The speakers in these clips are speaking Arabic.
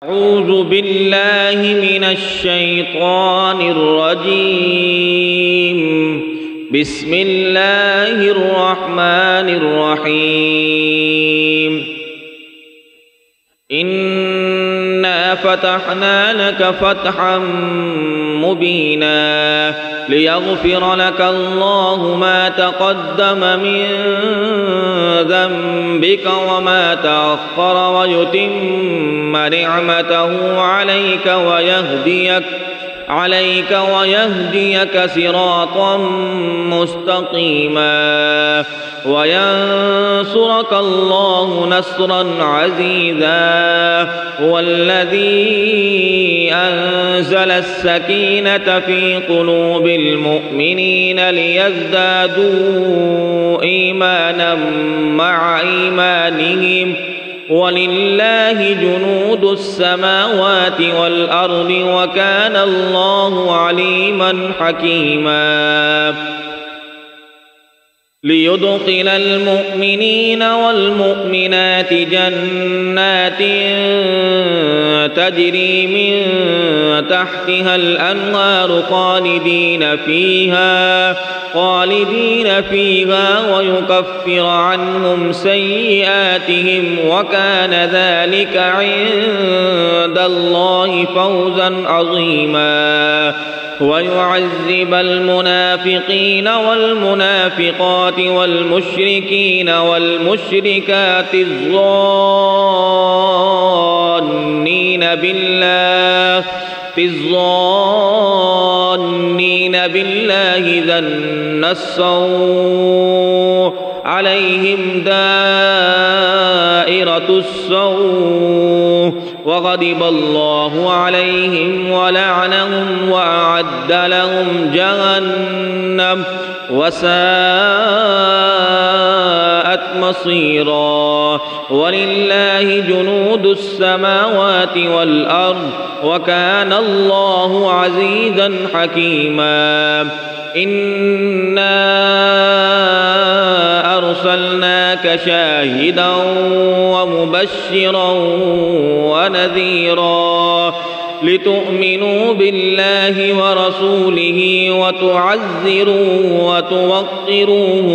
أعوذ بالله من الشيطان الرجيم. بسم الله الرحمن الرحيم. إنا فتحنا لك فتحا مبينا ليغفر لك الله ما تقدم من ذنبك وما تأخر ويتم نعمته عليك ويهديك صراطا مستقيما وينصرك الله نصرا عزيزا. هو الذي أنزل السكينة في قلوب المؤمنين ليزدادوا إيمانا مع إيمانهم ولله جنود السماوات والأرض وكان الله عليما حكيما. ليدخل المؤمنين والمؤمنات جنات تجري من تحتها الأنهار خالدين فيها ويكفر عنهم سيئاتهم وكان ذلك عند الله فوزا عظيما. ويعذب المنافقين والمنافقات والمشركين والمشركات الظانين بالله ظن السوء عليهم دائرة السوء وغضب الله عليهم ولعنهم وأعد لهم جهنم وساءت مصيرا. ولله جنود السماوات والأرض وكان الله عزيزا حكيما. إنا أرسلناك شاهدا ومبشرا ونذيرا لتؤمنوا بالله ورسوله وتعزروه وتوقروه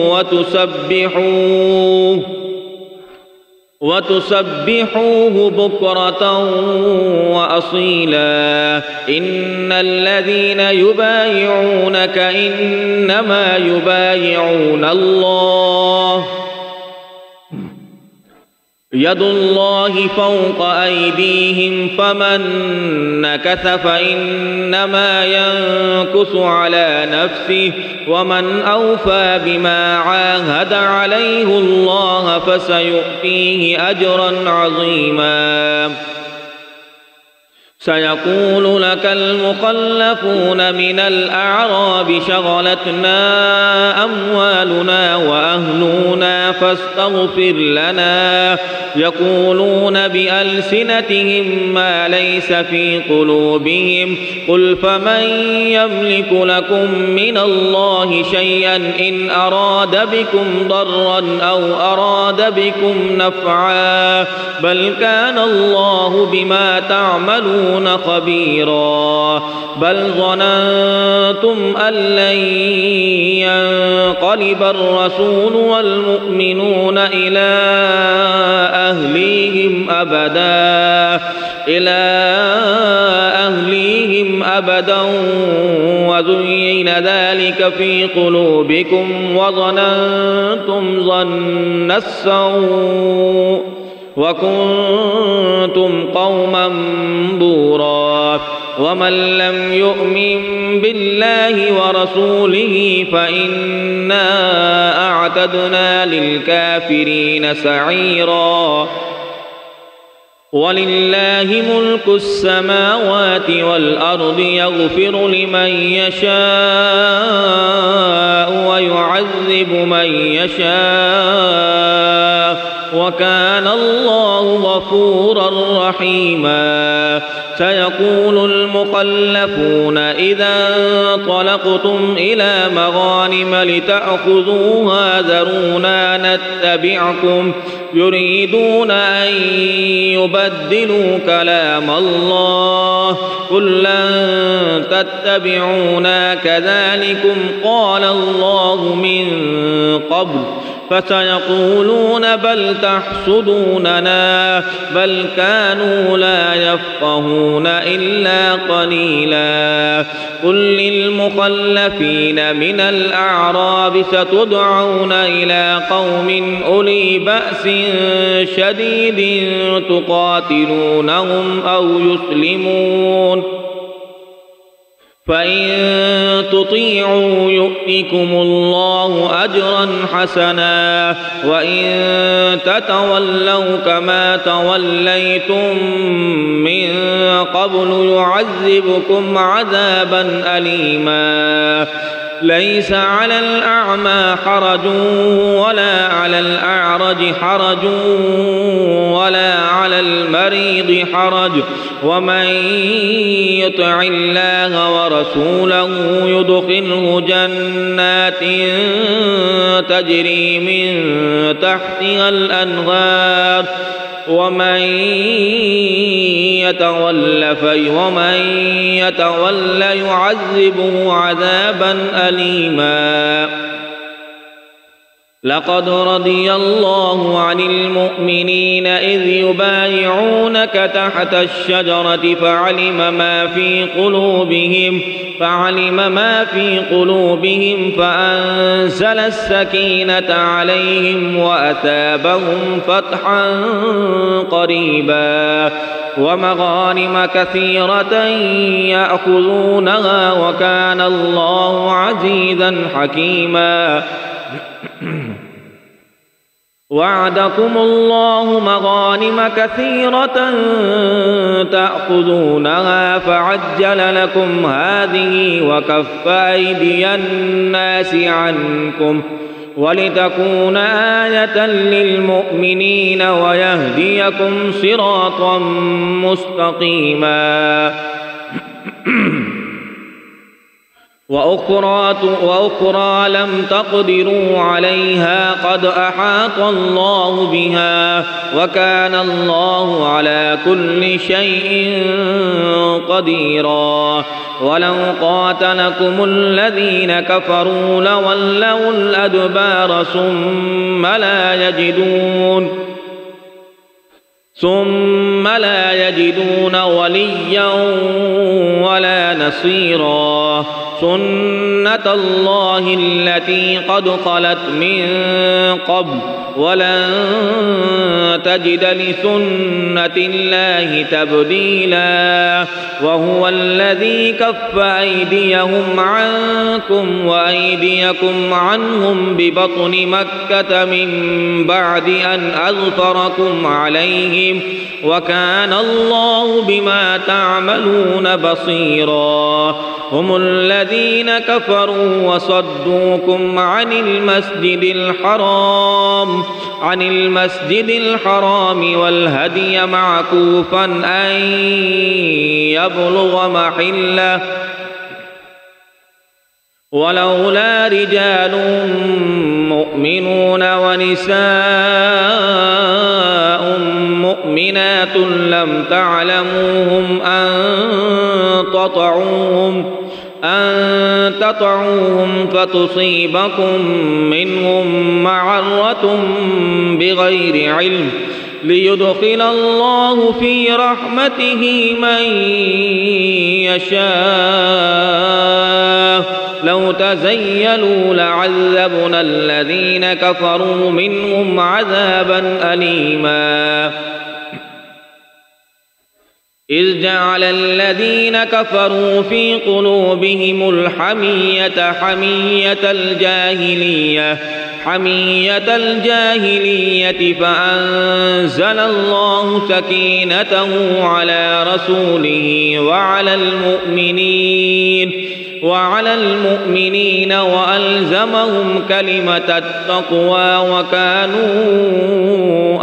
وتسبحوه بكرة وأصيلا. إن الذين يبايعونك إنما يبايعون الله يد الله فوق أيديهم فمن نكث فإنما ينكث على نفسه ومن أوفى بما عاهد عليه الله فسيؤتيه أجرا عظيما. سيقول لك المخلفون من الأعراب شغلتنا أموالنا وأهلنا فاستغفر لنا. يقولون بألسنتهم ما ليس في قلوبهم قل فمن يملك لكم من الله شيئا إن أراد بكم ضرا أو أراد بكم نفعا بل كان الله بما تعملون خبيرا. بل ظننتم أن لن ينقلب الرسول والمؤمنون إلى أهليهم أبدا وزين ذلك في قلوبكم وظننتم ظن السوء وكنتم قوما بورا. ومن لم يؤمن بالله ورسوله فإنا أعتدنا للكافرين سعيرا. ولله ملك السماوات والأرض يغفر لمن يشاء ويعذب من يشاء وكان الله غفورا رحيما. سيقول المخلفون إذا انطلقتم إلى مغانم لتأخذوها ذرونا نتبعكم يريدون أن يبدلوا كلام الله قل لن تتبعونا كذلكم قال الله من قبل فسيقولون بل تحسدوننا بل كانوا لا يفقهون إلا قليلا. قل للمخلفين من الأعراب ستدعون إلى قوم أولي بأس شديد تقاتلونهم أو يسلمون فإن تطيعوا يؤتكم الله أجرا حسنا وإن تتولوا كما توليتم من قبل يعذبكم عذابا أليما. ليس على الأعمى حرج ولا على الأعرج حرج ولا على المريض حرج ومن يطع الله ورسوله يدخله جنات تجري من تحتها الأنهار ومن يتول يعذبه عذابا أليما. لقد رضي الله عن المؤمنين إذ يبايعونك تحت الشجرة فعلم ما في قلوبهم فأنزل السكينة عليهم وأثابهم فتحا قريبا ومغانم كثيرة يأخذونها وكان الله عزيزا حكيما. وعدكم الله مغانم كثيرة تأخذونها فعجل لكم هذه وكف أيدي الناس عنكم ولتكون آية للمؤمنين ويهديكم صراطا مستقيما. وأخرى لم تقدروا عليها قد أحاط الله بها وكان الله على كل شيء قديرا. ولو قاتلكم الذين كفروا لولوا الأدبار ثم لا يجدون وليا ولا نصيرا. سنة الله التي قد خلت من قبل ولن تجد لسنة الله تبديلا. وهو الذي كف أيديهم عنكم وأيديكم عنهم ببطن مكة من بعد أن أظفركم عليهم وكان الله بما تعملون بصيرا. هم الذين كفروا وصدوكم عن المسجد الحرام والهدي معكوفا أن يبلغ محله ولولا رجال مؤمنون ونساء مؤمنات لم تعلموهم أن تطعوهم فتصيبكم منهم معرة بغير علم ليدخل الله في رحمته من يشاء. لو تزيلوا لعذبنا الذين كفروا منهم عذابا أليما. إذ جعل الذين كفروا في قلوبهم الحمية حمية الجاهلية فأنزل الله سكينته على رسوله وعلى المؤمنين وعلى المؤمنين وألزمهم كلمة التقوى وكانوا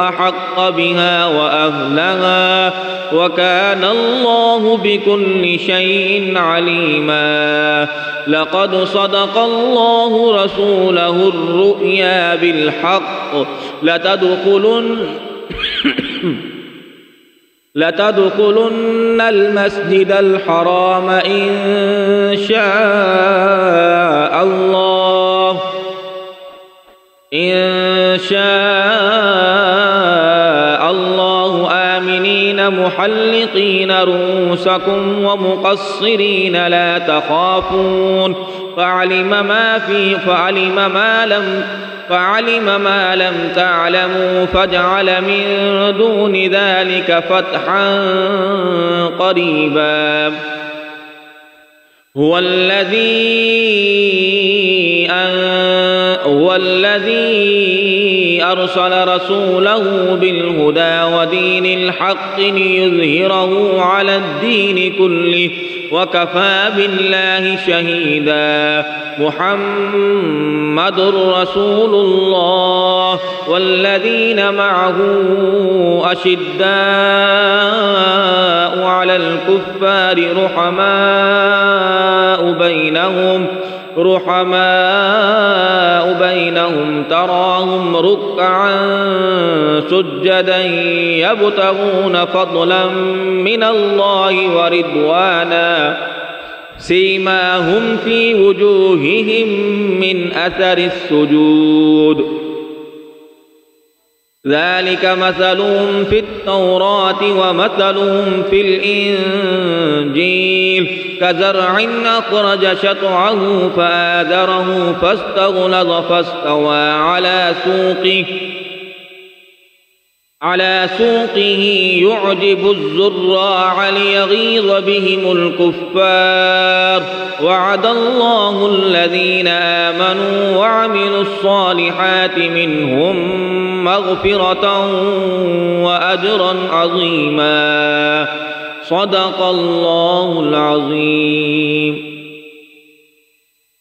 أحق بها وأهلها وكان الله بكل شيء عليما. لقد صدق الله رسوله الرؤيا بالحق لتدخلن المسجد الحرام إن شاء الله آمنين محلقين رؤوسكم ومقصرين لا تخافون فعلم ما لم تعلموا فجعل من دون ذلك فتحا قريبا. هو الذي أرسل رسوله بالهدى ودين الحق ليظهره على الدين كله وكفى بالله شهيدا. محمد رسول الله والذين معه أشداء على الكفار رحماء بينهم تراهم ركعا سجدا يبتغون فضلا من الله ورضوانا سيماهم في وجوههم من أثر السجود ذلك مثلهم في التوراة ومثلهم في الإنجيل كزرع أخرج شطعه فآذره فاستغلظ فاستوى على سوقه يعجب الزراع ليغيظ بهم الكفار. وعد الله الذين آمنوا وعملوا الصالحات منهم مغفرة وأجرا عظيما. صدق الله العظيم.